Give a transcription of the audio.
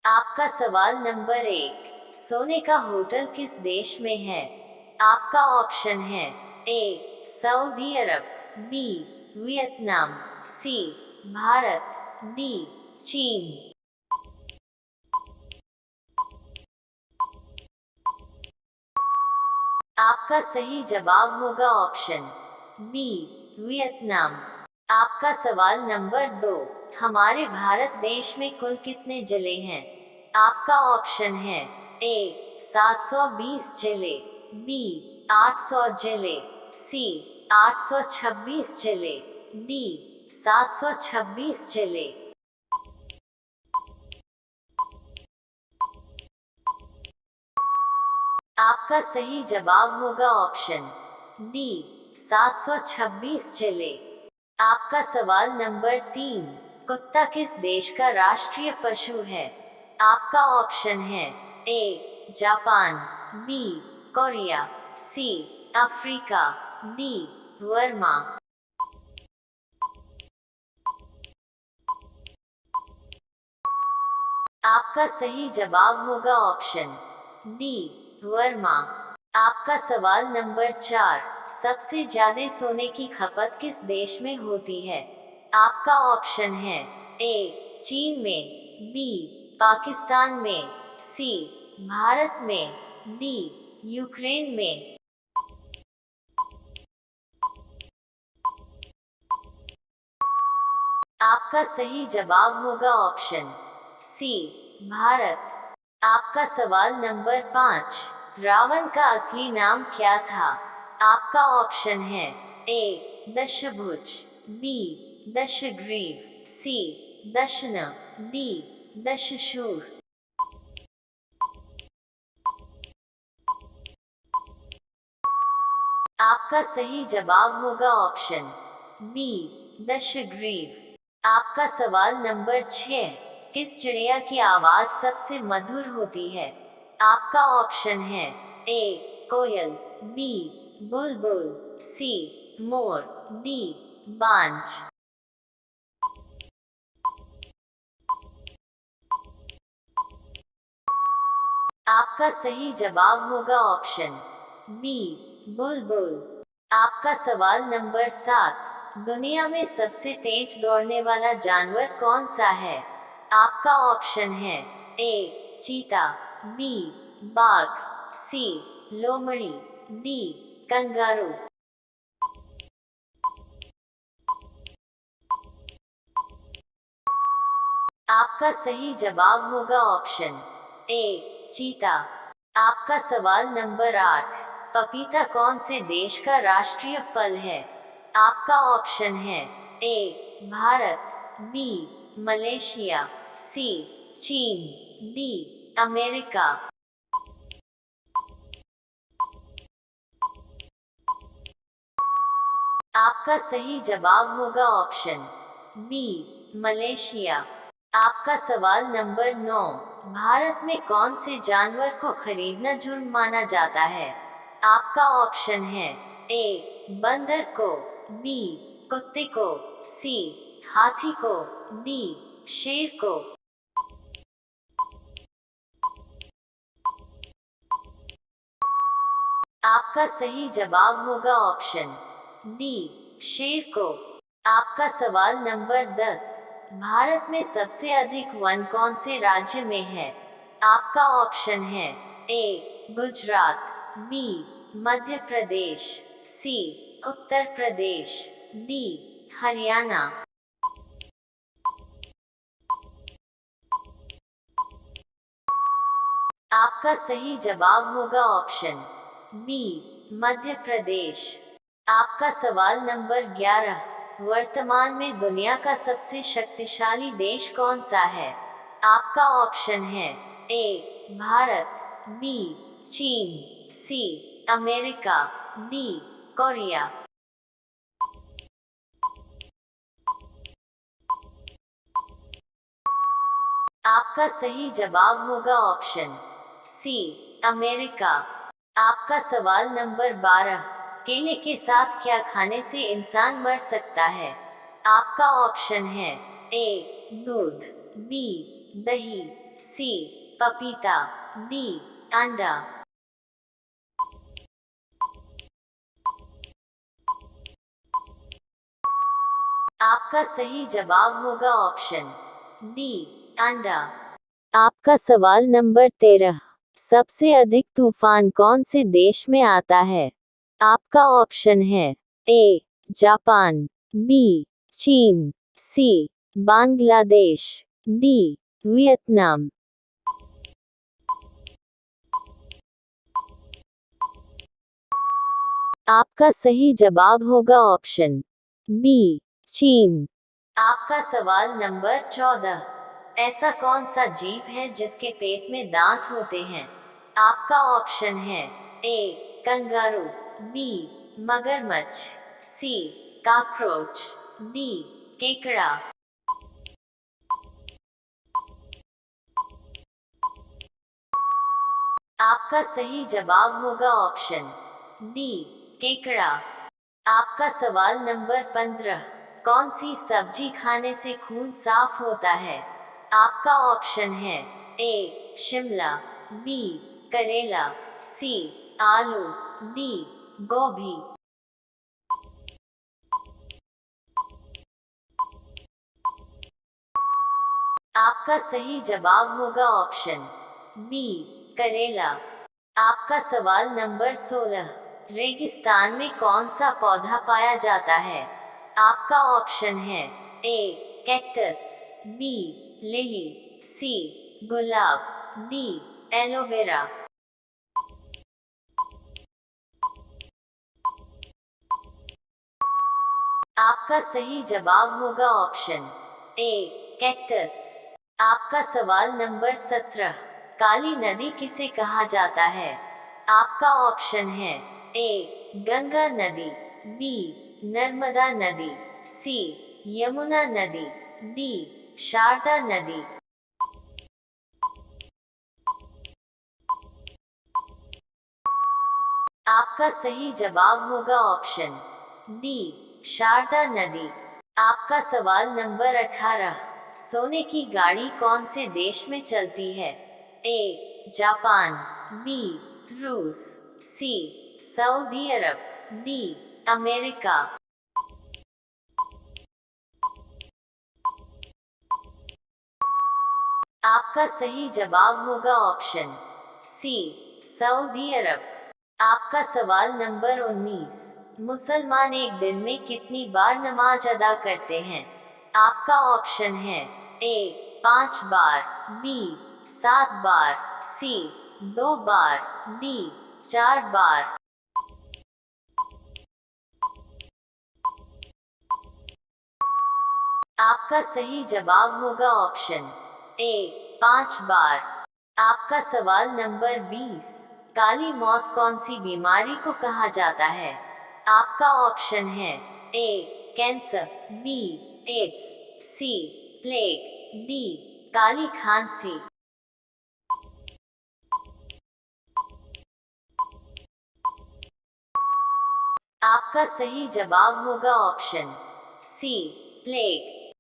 आपका सवाल नंबर 1, सोने का होटल किस देश में है? आपका ऑप्शन है ए सऊदी अरब, बी वियतनाम, सी भारत, डी चीन। आपका सही जवाब होगा ऑप्शन बी वियतनाम। आपका सवाल नंबर 2, हमारे भारत देश में कुल कितने जिले हैं? आपका ऑप्शन है ए 720 जिले, बी 800 जिले, सी 826 जिले, डी 726 जिले। आपका सही जवाब होगा ऑप्शन डी 726 जिले। आपका सवाल नंबर 3, कुत्ता किस देश का राष्ट्रीय पशु है? आपका ऑप्शन है A Japan, B Korea, C Africa, D Burma. आपका सही जवाब होगा ऑप्शन डी वर्मा। आपका सवाल नंबर 4, सबसे ज्यादा सोने की खपत किस देश में होती है? आपका ऑप्शन है ए चीन में, बी पाकिस्तान में, सी भारत में, डी यूक्रेन में। आपका सही जवाब होगा ऑप्शन सी भारत। आपका सवाल नंबर 5, रावण का असली नाम क्या था? आपका ऑप्शन है ए दशभुज, बी दशग्रीव, सी दशन, डी दशशूर। आपका सही जवाब होगा ऑप्शन बी दशग्रीव। आपका सवाल नंबर 6, किस चिड़िया की आवाज सबसे मधुर होती है? आपका ऑप्शन है ए कोयल, बी बुलबुल, सी मोर, डी बांज। आपका सही जवाब होगा ऑप्शन बी बुलबुल। आपका सवाल नंबर 7, दुनिया में सबसे तेज दौड़ने वाला जानवर कौन सा है? आपका ऑप्शन है ए चीता, बी बाघ, सी लोमड़ी, डी कंगारू। आपका सही जवाब होगा ऑप्शन ए चीता। आपका सवाल नंबर 8, पपीता कौन से देश का राष्ट्रीय फल है? आपका ऑप्शन है ए भारत, बी मलेशिया, सी चीन, डी अमेरिका। आपका सही जवाब होगा ऑप्शन बी मलेशिया। आपका सवाल नंबर 9, भारत में कौन से जानवर को खरीदना जुर्म माना जाता है? आपका ऑप्शन है ए बंदर को, बी कुत्ते को, सी हाथी को, डी शेर को। आपका सही जवाब होगा ऑप्शन डी शेर को। आपका सवाल नंबर 10, भारत में सबसे अधिक वन कौन से राज्य में है? आपका ऑप्शन है ए गुजरात, बी मध्य प्रदेश, सी उत्तर प्रदेश, डी हरियाणा। आपका सही जवाब होगा ऑप्शन बी मध्य प्रदेश। आपका सवाल नंबर 11, वर्तमान में दुनिया का सबसे शक्तिशाली देश कौन सा है? आपका ऑप्शन है ए भारत, बी चीन, सी अमेरिका, डी कोरिया। आपका सही जवाब होगा ऑप्शन सी अमेरिका। आपका सवाल नंबर 12, केले के साथ क्या खाने से इंसान मर सकता है? आपका ऑप्शन है ए दूध, बी दही, सी पपीता, डी अंडा। आपका सही जवाब होगा ऑप्शन डी अंडा। आपका सवाल नंबर 13, सबसे अधिक तूफान कौन से देश में आता है? आपका ऑप्शन है ए जापान, बी चीन, सी बांग्लादेश, डी वियतनाम। आपका सही जवाब होगा ऑप्शन बी चीन। आपका सवाल नंबर 14, ऐसा कौन सा जीव है जिसके पेट में दांत होते हैं? आपका ऑप्शन है ए कंगारू, बी मगरमच्छ, सी कॉकरोच, डी केकड़ा। आपका सही जवाब होगा ऑप्शन डी केकड़ा। आपका सवाल नंबर 15, कौन सी सब्जी खाने से खून साफ होता है? आपका ऑप्शन है ए शिमला, बी करेला, सी आलू, डी गोभी। आपका सही जवाब होगा ऑप्शन बी करेला। आपका सवाल नंबर 16, रेगिस्तान में कौन सा पौधा पाया जाता है? आपका ऑप्शन है ए कैक्टस, बी लिली, सी गुलाब, डी एलोवेरा। आपका सही जवाब होगा ऑप्शन ए कैक्टस। आपका सवाल नंबर 17, काली नदी किसे कहा जाता है? आपका ऑप्शन है ए गंगा नदी, बी नर्मदा नदी, सी यमुना नदी, डी शारदा नदी। आपका सही जवाब होगा ऑप्शन डी शारदा नदी। आपका सवाल नंबर 18, सोने की गाड़ी कौन से देश में चलती है? ए जापान, बी रूस, सी सऊदी अरब, डी अमेरिका। आपका सही जवाब होगा ऑप्शन सी सऊदी अरब। आपका सवाल नंबर 19, मुसलमान एक दिन में कितनी बार नमाज अदा करते हैं? आपका ऑप्शन है ए 5 बार, बी 7 बार, सी 2 बार, डी 4 बार। आपका सही जवाब होगा ऑप्शन ए 5 बार। आपका सवाल नंबर 20, काली मौत कौन सी बीमारी को कहा जाता है? आपका ऑप्शन है ए कैंसर, बी एड्स, सी प्लेग, डी काली खांसी। आपका सही जवाब होगा ऑप्शन सी प्लेग।